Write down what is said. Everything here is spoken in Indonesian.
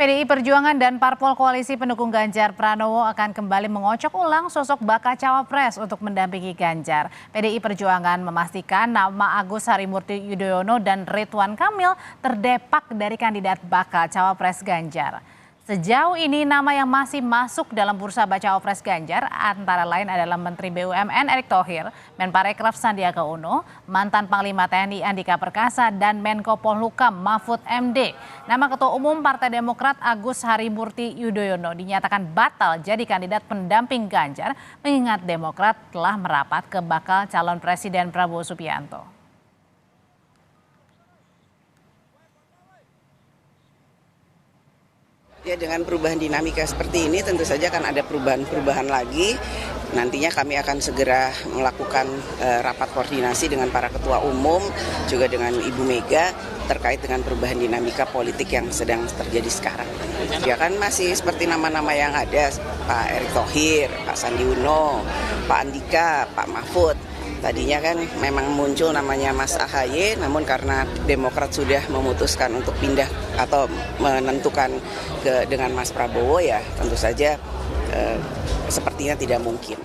PDI Perjuangan dan parpol koalisi pendukung Ganjar Pranowo akan kembali mengocok ulang sosok bakal cawapres untuk mendampingi Ganjar. PDI Perjuangan memastikan nama Agus Harimurti Yudhoyono dan Ridwan Kamil terdepak dari kandidat bakal cawapres Ganjar. Sejauh ini nama yang masih masuk dalam bursa bacawa pres Ganjar antara lain adalah Menteri BUMN Erick Thohir, Menparekraf Sandiaga Uno, mantan Panglima TNI Andika Perkasa, dan Menko Polhukam Mahfud MD. Nama Ketua Umum Partai Demokrat Agus Harimurti Yudhoyono dinyatakan batal jadi kandidat pendamping Ganjar mengingat Demokrat telah merapat ke bakal calon Presiden Prabowo Subianto. Ya, dengan perubahan dinamika seperti ini tentu saja akan ada perubahan-perubahan lagi. Nantinya kami akan segera melakukan rapat koordinasi dengan para ketua umum, juga dengan Ibu Mega terkait dengan perubahan dinamika politik yang sedang terjadi sekarang. Ya kan masih seperti nama-nama yang ada, Pak Erick Thohir, Pak Sandi Uno, Pak Andika, Pak Mahfud. Tadinya kan memang muncul namanya Mas AHY, namun karena Demokrat sudah memutuskan untuk pindah atau menentukan dengan Mas Prabowo, ya tentu saja sepertinya tidak mungkin.